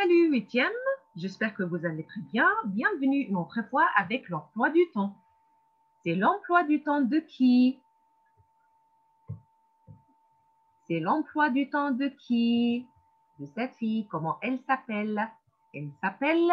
Salut huitième, j'espère que vous allez très bien. Bienvenue une autre fois avec l'emploi du temps. C'est l'emploi du temps de qui? C'est l'emploi du temps de qui? De cette fille. Comment elle s'appelle? Elle s'appelle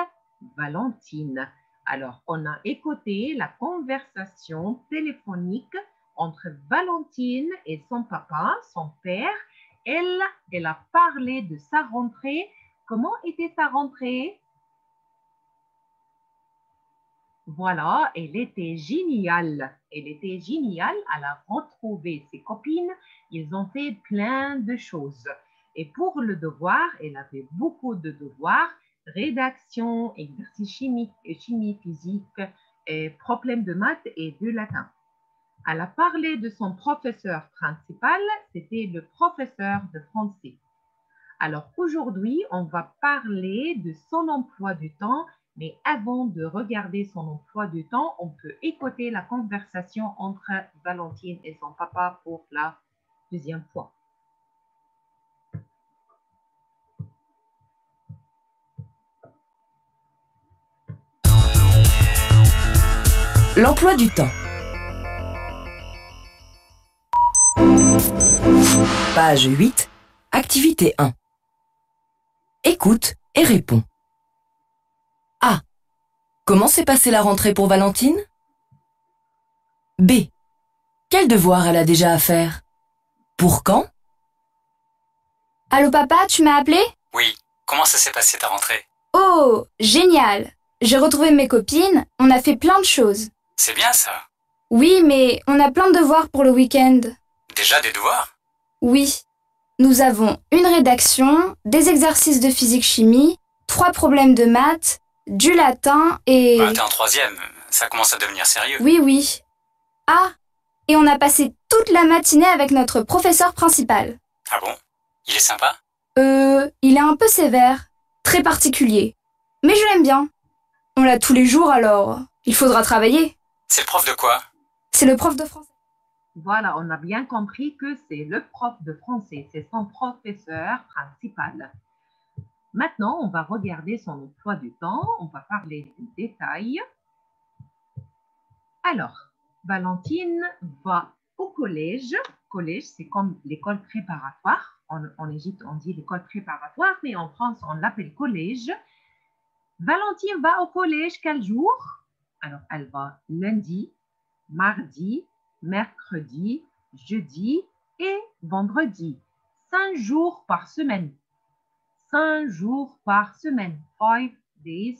Valentine. Alors, on a écouté la conversation téléphonique entre Valentine et son papa, son père. Elle a parlé de sa rentrée. Comment était sa rentrée? Voilà, elle était géniale. Elle était géniale. Elle a retrouvé ses copines. Ils ont fait plein de choses. Et pour le devoir, elle avait beaucoup de devoirs. Rédaction, exercice chimique, chimie, physique, problèmes de maths et de latin. Elle a parlé de son professeur principal. C'était le professeur de français. Alors aujourd'hui, on va parler de son emploi du temps, mais avant de regarder son emploi du temps, on peut écouter la conversation entre Valentine et son papa pour la deuxième fois. L'emploi du temps. Page 8, activité 1. Écoute et réponds. A. Comment s'est passée la rentrée pour Valentine? B. Quel devoir elle a déjà à faire? Pour quand? Allô papa, tu m'as appelé? Oui, comment ça s'est passé ta rentrée? Oh, génial! J'ai retrouvé mes copines, on a fait plein de choses. C'est bien ça. Oui, mais on a plein de devoirs pour le week-end. Déjà des devoirs? Oui. Nous avons une rédaction, des exercices de physique-chimie, 3 problèmes de maths, du latin et... T'es en troisième, ça commence à devenir sérieux. Oui. Ah, et on a passé toute la matinée avec notre professeur principal. Ah bon? Il est sympa? Il est un peu sévère, très particulier. Mais je l'aime bien. On l'a tous les jours alors, il faudra travailler. C'est le prof de quoi? C'est le prof de français. Voilà, on a bien compris que c'est le prof de français, c'est son professeur principal. Maintenant, on va regarder son emploi du temps, on va parler des détails. Alors, Valentine va au collège. Collège, c'est comme l'école préparatoire. En Égypte, on dit l'école préparatoire, mais en France, on l'appelle collège. Valentine va au collège quel jour? Alors, elle va lundi, mardi, mercredi, jeudi et vendredi. 5 jours par semaine. 5 jours par semaine. 5 days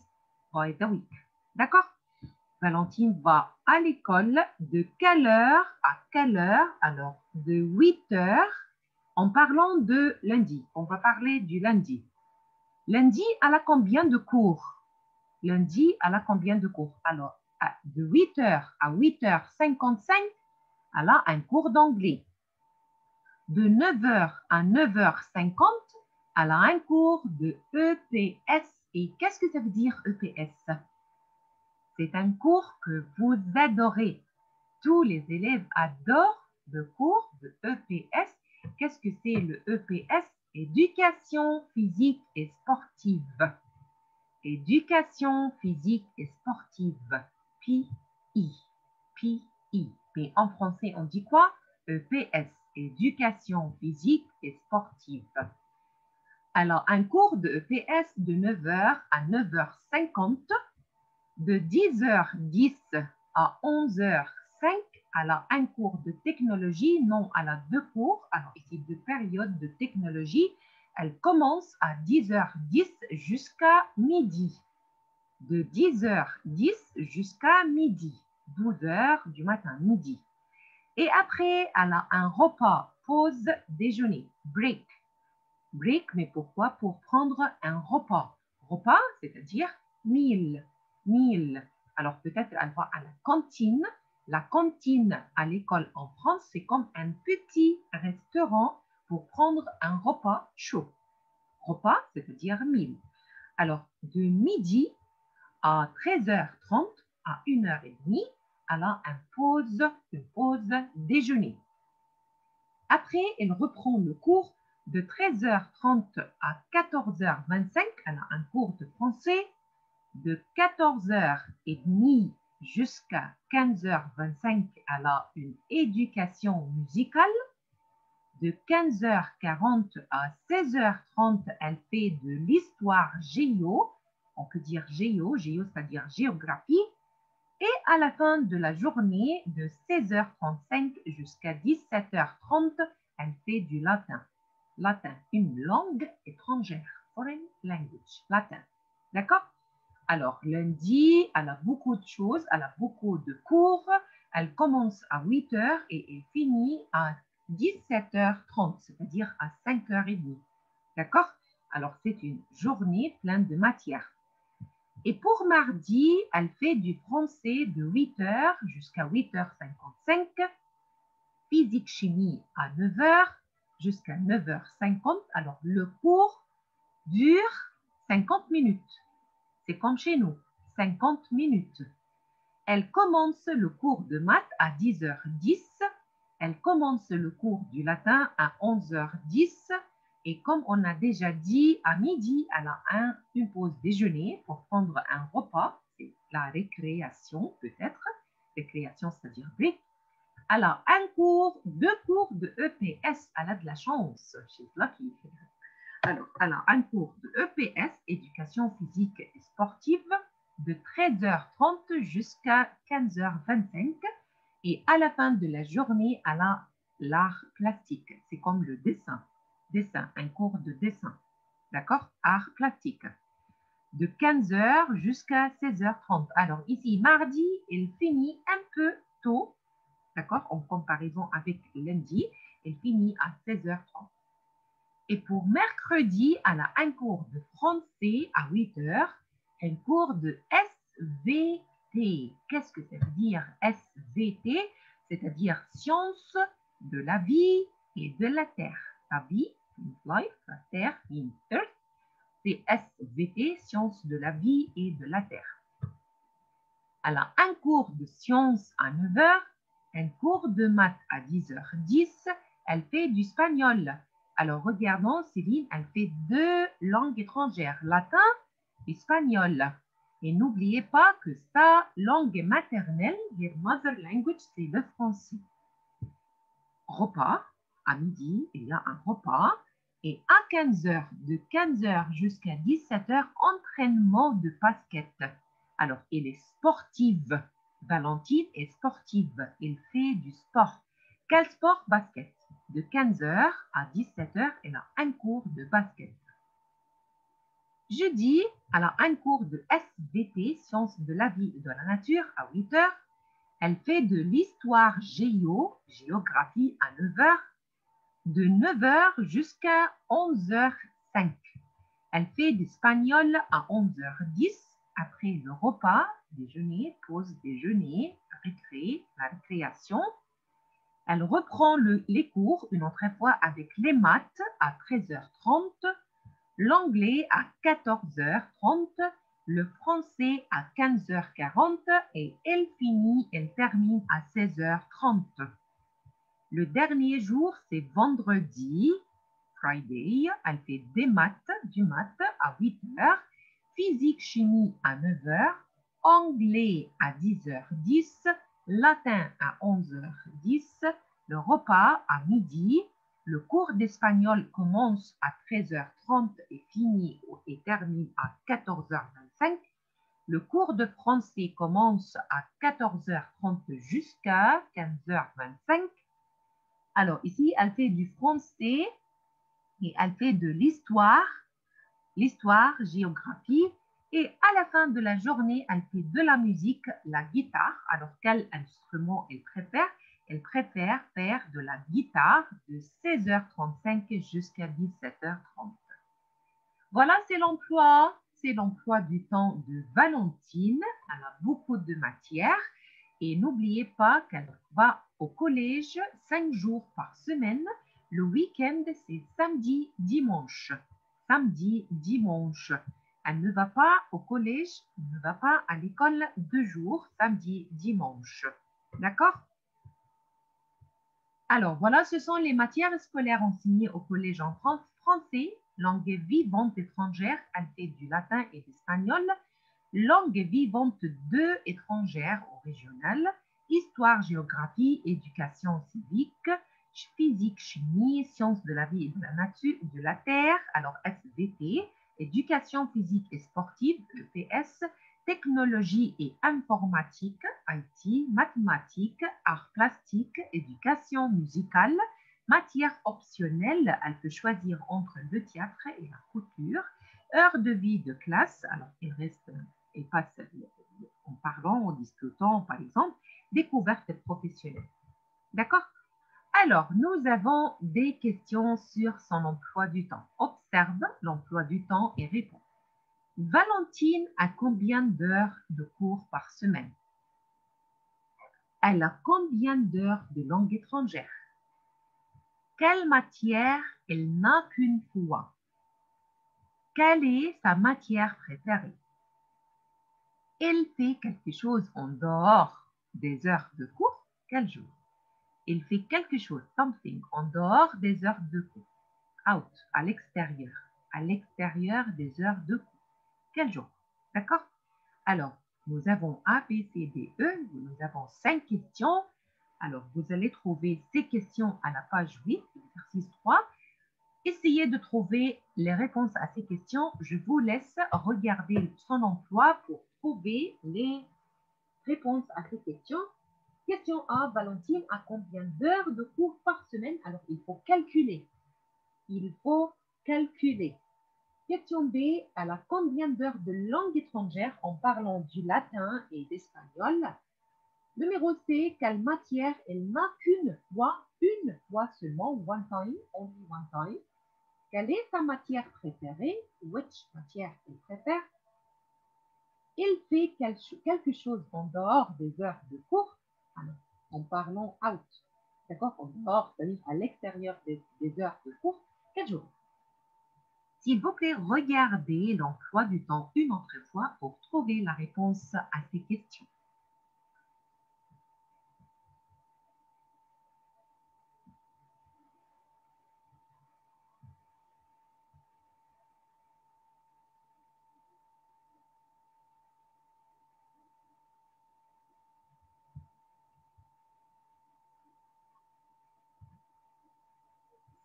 by the week. D'accord? Valentine va à l'école de quelle heure à quelle heure? Alors, de 8 heures en parlant de lundi. On va parler du lundi. Lundi, elle a combien de cours? Lundi, elle a combien de cours? Alors, de 8 heures à 8h55, elle a un cours d'anglais. De 9 heures à 9h50, elle a un cours de EPS. Et qu'est-ce que ça veut dire EPS? C'est un cours que vous adorez. Tous les élèves adorent le cours de EPS. Qu'est-ce que c'est le EPS? Éducation physique et sportive. Éducation physique et sportive. PI. PI. Mais en français, on dit quoi? EPS. Éducation physique et sportive. Alors, un cours de EPS de 9h à 9h50, de 10h10 à 11h05, elle a un cours de technologie. Non, elle a 2 cours. Alors, ici, 2 périodes de technologie. Elle commence à 10h10 jusqu'à midi. De 10h10 jusqu'à midi. 12h du matin, midi. Et après, elle a un repas, pause déjeuner, break. Break, mais pourquoi? Pour prendre un repas. Repas, c'est-à-dire meal. Meal. Alors peut-être elle va à la cantine. La cantine à l'école en France, c'est comme un petit restaurant pour prendre un repas chaud. Repas, c'est-à-dire meal. Alors de midi à 13h30 à 1h30, elle a une pause déjeuner. Après, elle reprend le cours De 13h30 à 14h25, elle a un cours de français. De 14h30 jusqu'à 15h25, elle a une éducation musicale. De 15h40 à 16h30, elle fait de l'histoire géo. On peut dire géo, c'est-à-dire géographie. Et à la fin de la journée, de 16h35 jusqu'à 17h30, elle fait du latin. Latin, une langue étrangère, foreign language, latin. D'accord? Alors, lundi, elle a beaucoup de choses, elle a beaucoup de cours. Elle commence à 8h et elle finit à 17h30, c'est-à-dire à 5h30. D'accord? Alors, c'est une journée pleine de matière. Et pour mardi, elle fait du français de 8h jusqu'à 8h55, physique-chimie à 9h jusqu'à 9h50. Alors, le cours dure 50 minutes. C'est comme chez nous, 50 minutes. Elle commence le cours de maths à 10h10. Elle commence le cours du latin à 11h10. Et comme on a déjà dit, à midi, elle a une pause déjeuner pour prendre un repas. C'est la récréation, peut-être. Récréation, c'est-à-dire break. Elle a deux cours de EPS. Elle a de la chance. She's lucky. Alors, elle a un cours de EPS, éducation physique et sportive, de 13h30 jusqu'à 15h25. Et à la fin de la journée, elle a l'art plastique. C'est comme le dessin. Un cours de dessin. D'accord? Art plastique. De 15h jusqu'à 16h30. Alors ici, mardi, elle finit un peu tôt. D'accord? En comparaison avec lundi, elle finit à 16h30. Et pour mercredi, elle a un cours de français à 8h, un cours de SVT. Qu'est-ce que ça veut dire SVT? C'est-à-dire sciences de la vie et de la terre. La vie, life, la terre, earth. C'est SVT, sciences de la vie et de la terre. Elle a un cours de sciences à 9h, un cours de maths à 10h10. Elle fait du espagnol. Alors, regardons, Céline, elle fait deux langues étrangères, latin et espagnol. Et n'oubliez pas que sa langue maternelle, her mother language, c'est le français. Repas, à midi, il y a un repas. Et à 15h, de 15h jusqu'à 17h, entraînement de basket. Alors, elle est sportive. Valentine est sportive. Elle fait du sport. Quel sport? Basket. De 15h à 17h, elle a un cours de basket. Jeudi, elle a un cours de SVT, sciences de la vie et de la nature, à 8h. Elle fait de l'histoire géographie, à 9h. De 9h jusqu'à 11h05. Elle fait d'espagnol à 11h10. Après le repas, déjeuner, pause déjeuner, la récréation. Elle reprend les cours une autre fois avec les maths à 13h30, l'anglais à 14h30, le français à 15h40 et elle termine à 16h30. Le dernier jour, c'est vendredi, Friday. Elle fait du maths à 8h, physique, chimie à 9h, anglais à 10h10, latin à 11h10, le repas à midi. Le cours d'espagnol commence à 13h30 et termine à 14h25. Le cours de français commence à 14h30 jusqu'à 15h25. Alors ici, elle fait du français et elle fait de l'histoire, géographie. Et à la fin de la journée, elle fait de la musique, la guitare. Alors quel instrument elle préfère? Elle préfère faire de la guitare de 16h35 jusqu'à 17h30. Voilà, c'est l'emploi. C'est l'emploi du temps de Valentine. Elle a beaucoup de matière. Et n'oubliez pas qu'elle va au collège 5 jours par semaine. Le week-end, c'est samedi, dimanche. Samedi, dimanche. Elle ne va pas au collège, elle ne va pas à l'école 2 jours, samedi, dimanche. D'accord? Alors, voilà, ce sont les matières scolaires enseignées au collège en France. Français, langue vivante étrangère, elle fait du latin et d'espagnol. Langue vivante 2 étrangères au régional. Histoire, géographie, éducation civique, physique, chimie, sciences de la vie et de la nature, de la terre, alors SVT, éducation physique et sportive, EPS, technologie et informatique, IT, mathématiques, arts plastiques, éducation musicale, matière optionnelle, elle peut choisir entre le théâtre et la couture, heure de vie de classe, alors il reste et passe en parlant, en discutant, par exemple, découverte professionnelle. D'accord? Alors, nous avons des questions sur son emploi du temps. Observe l'emploi du temps et réponds. Valentine a combien d'heures de cours par semaine? Elle a combien d'heures de langue étrangère? Quelle matière elle n'a qu'une fois? Quelle est sa matière préférée? Elle fait quelque chose en dehors des heures de cours. Quel jour? Il fait quelque chose, something, en dehors des heures de cours. Out, à l'extérieur des heures de cours. Quel jour? D'accord? Alors, nous avons A, B, C, D, E. Nous avons 5 questions. Alors, vous allez trouver ces questions à la page 8, exercice 3. Essayez de trouver les réponses à ces questions. Je vous laisse regarder son emploi pour trouver les réponses à ces questions. Question A, Valentine a combien d'heures de cours par semaine? Alors, il faut calculer. Il faut calculer. Question B, elle a combien d'heures de langue étrangère en parlant du latin et d'espagnol? Numéro C, quelle matière elle n'a qu'une fois seulement, one time, only one time. Quelle est sa matière préférée? Which matière elle préfère? Il fait quelque chose en dehors des heures de cours, alors, en parlant out. D'accord? En dehors, c'est-à-dire à l'extérieur des heures de cours. Quel jour? S'il vous plaît, regardez l'emploi du temps une autre fois pour trouver la réponse à ces questions.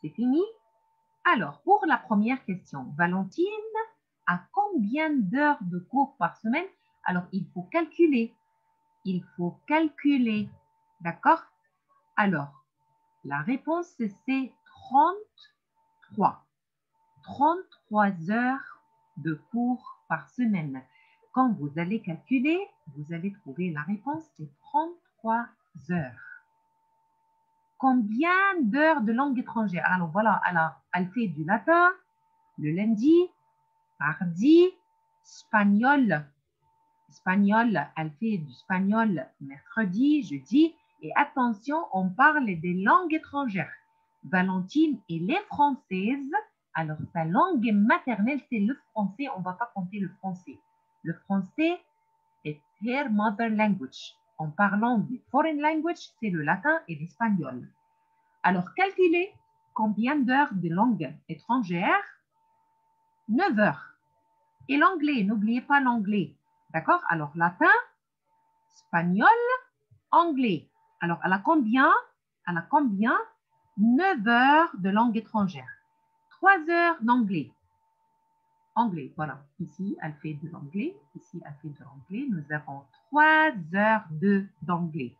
C'est fini? Alors, pour la première question, Valentine a combien d'heures de cours par semaine? Alors, il faut calculer. Il faut calculer. D'accord? Alors, la réponse, c'est 33. 33 heures de cours par semaine. Quand vous allez calculer, vous allez trouver la réponse, c'est 33 heures. Combien d'heures de langue étrangère? Alors voilà, elle fait du latin le lundi, mardi, espagnol. Espagnol, elle fait du espagnol mercredi, jeudi. Et attention, on parle des langues étrangères. Valentine, elle est française. Alors, sa langue maternelle, c'est le français. On ne va pas compter le français. Le français est her mother language. En parlant des foreign language, c'est le latin et l'espagnol. Alors, calculez combien d'heures de langue étrangère? 9 heures. Et l'anglais, n'oubliez pas l'anglais. D'accord? Alors, latin, espagnol, anglais. Alors, elle a combien? 9 heures de langue étrangère. 3 heures d'anglais. Anglais, voilà. Ici, elle fait de l'anglais. Ici, elle fait de l'anglais. Nous avons 3 heures d'anglais.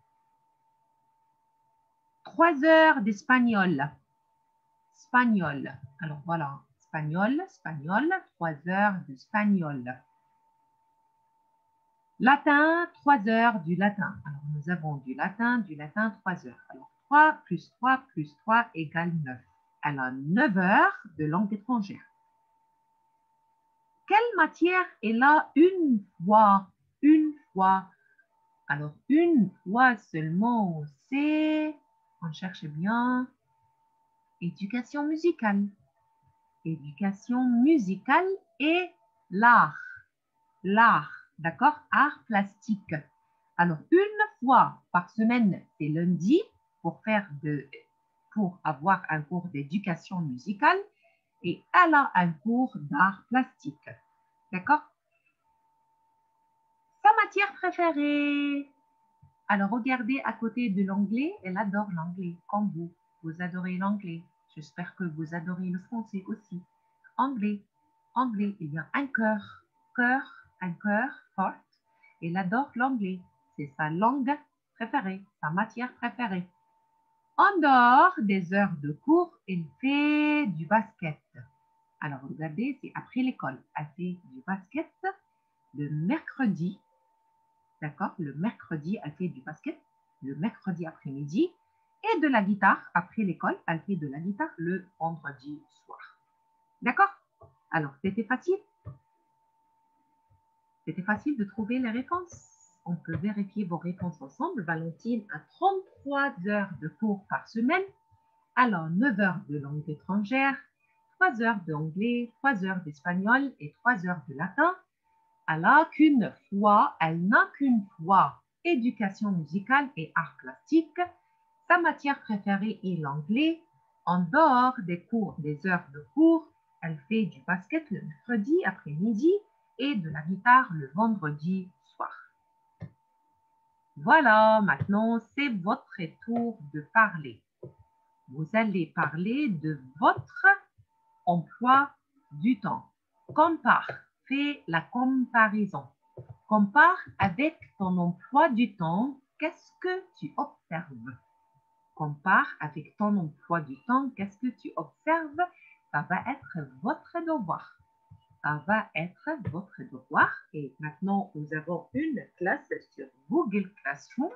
3 heures d'espagnol. Espagnol. Alors, voilà. Espagnol, 3 heures d'espagnol. Latin, 3 heures du latin. Alors, nous avons du latin, 3 heures. Alors, 3 plus 3 égale 9. Elle a 9 heures de langue étrangère. Quelle matière elle a une fois? Une fois. Alors, une fois seulement, c'est, on cherche bien, éducation musicale. Éducation musicale et l'art. L'art, d'accord? Art plastique. Alors, une fois par semaine, c'est lundi pour faire de pour avoir un cours d'éducation musicale et elle a un cours d'art plastique. D'accord? Sa matière préférée. Alors, regardez à côté de l'anglais, elle adore l'anglais, comme vous. Vous adorez l'anglais. J'espère que vous adorez le français aussi. Anglais, anglais, il y a un cœur, un cœur fort. Elle adore l'anglais. C'est sa langue préférée, sa matière préférée. En dehors des heures de cours, elle fait du basket. Alors, regardez, c'est après l'école. Elle fait du basket le mercredi. D'accord? Le mercredi, elle fait du basket le mercredi après-midi et de la guitare après l'école. Elle fait de la guitare le vendredi soir. D'accord? Alors, c'était facile? C'était facile de trouver les réponses. On peut vérifier vos réponses ensemble. Valentine a 33 heures de cours par semaine. Alors, 9 heures de langue étrangère, 3 heures d'anglais, 3 heures d'espagnol et 3 heures de latin. Elle n'a qu'une fois éducation musicale et art plastique. Sa matière préférée est l'anglais. En dehors des heures de cours, elle fait du basket le mercredi après-midi et de la guitare le vendredi soir. Voilà, maintenant c'est votre tour de parler. Vous allez parler de votre emploi du temps. Compare, fais la comparaison. Compare avec ton emploi du temps. Qu'est-ce que tu observes? Compare avec ton emploi du temps. Qu'est-ce que tu observes? Ça va être votre devoir. Ça va être votre devoir. Et maintenant, nous avons une classe sur Google Classroom.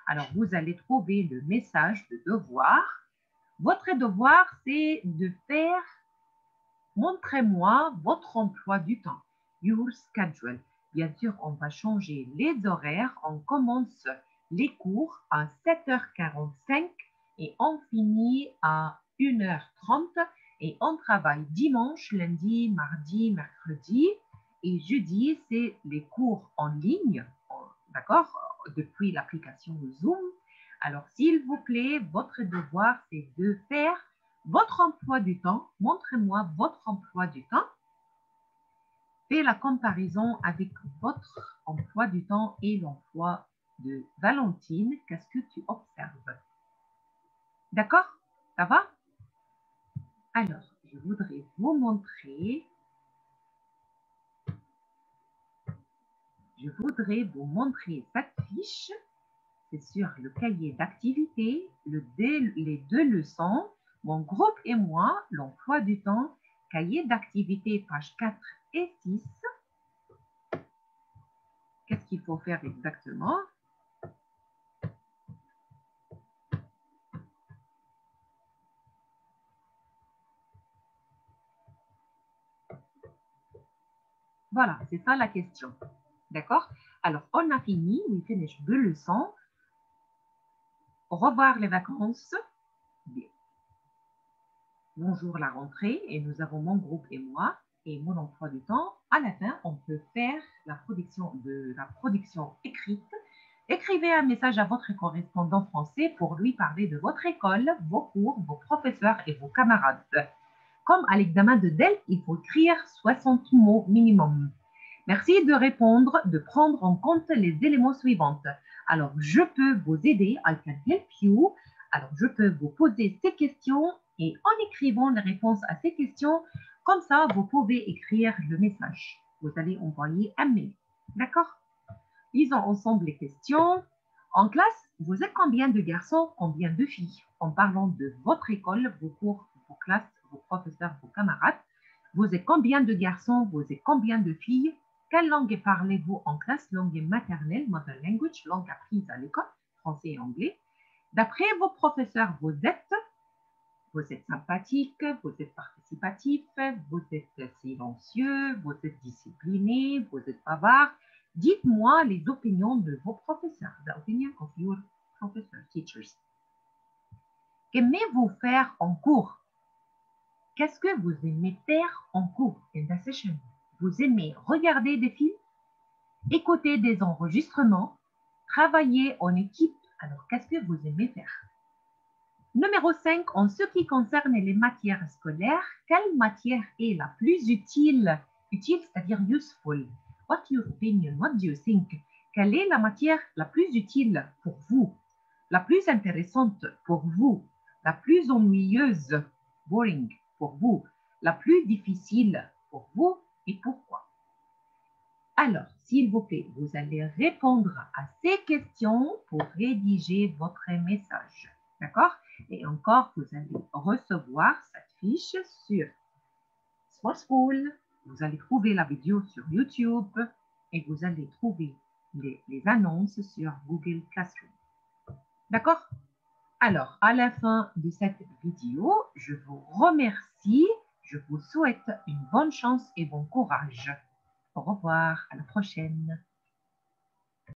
Alors, vous allez trouver le message de devoir. Votre devoir, c'est de faire « Montrez-moi votre emploi du temps ». Your schedule. Bien sûr, on va changer les horaires. On commence les cours à 7h45 et on finit à 1h30. Et on travaille dimanche, lundi, mardi, mercredi. Et jeudi, c'est les cours en ligne, d'accord, depuis l'application Zoom. Alors, s'il vous plaît, votre devoir, c'est de faire votre emploi du temps. Montrez-moi votre emploi du temps. Faites la comparaison avec votre emploi du temps et l'emploi de Valentine. Qu'est-ce que tu observes? D'accord? Ça va? Alors, je voudrais vous montrer. Cette fiche. C'est sur le cahier d'activité, les 2 leçons, mon groupe et moi, l'emploi du temps, cahier d'activité, pages 4 et 6. Qu'est-ce qu'il faut faire exactement? Voilà, c'est ça la question. D'accord? Alors, on a fini, we finish 2 leçons. Au revoir les vacances. Bonjour la rentrée. Et nous avons mon groupe et moi et mon emploi du temps. À la fin, on peut faire la production écrite. Écrivez un message à votre correspondant français pour lui parler de votre école, vos cours, vos professeurs et vos camarades. Comme à l'examen de DELF, il faut écrire 60 mots minimum. Merci de répondre, de prendre en compte les éléments suivants. Alors, je peux vous aider, I can help you. Alors, je peux vous poser ces questions et en écrivant les réponses à ces questions, comme ça, vous pouvez écrire le message. Vous allez envoyer un mail. D'accord? Lisons ensemble les questions. En classe, vous êtes combien de garçons, combien de filles? En parlant de votre école, vos cours, vos classes, vos professeurs, vos camarades. Vous êtes combien de garçons, vous êtes combien de filles? Quelle langue parlez-vous en classe? Langue maternelle, mother language, langue apprise à l'école, français et anglais. D'après vos professeurs, vous êtes sympathique, vous êtes participatif, vous êtes silencieux, vous êtes discipliné, vous êtes bavard. Dites-moi les opinions de vos professeurs, the opinion of your professors, teachers. Qu'aimez-vous faire en cours? Qu'est-ce que vous aimez faire en cours, in the session? Vous aimez regarder des films, écouter des enregistrements, travailler en équipe. Alors, qu'est-ce que vous aimez faire? Numéro 5, en ce qui concerne les matières scolaires, quelle matière est la plus utile? Utile, c'est-à-dire useful. What's your opinion? What do you think? Quelle est la matière la plus utile pour vous? La plus intéressante pour vous? La plus ennuyeuse, boring, pour vous? La plus difficile pour vous et pourquoi? Alors, s'il vous plaît, vous allez répondre à ces questions pour rédiger votre message. D'accord? Et encore, vous allez recevoir cette fiche sur Small School. Vous allez trouver la vidéo sur YouTube et vous allez trouver les annonces sur Google Classroom. D'accord? Alors, à la fin de cette vidéo, je vous remercie. Je vous souhaite une bonne chance et bon courage. Au revoir, à la prochaine.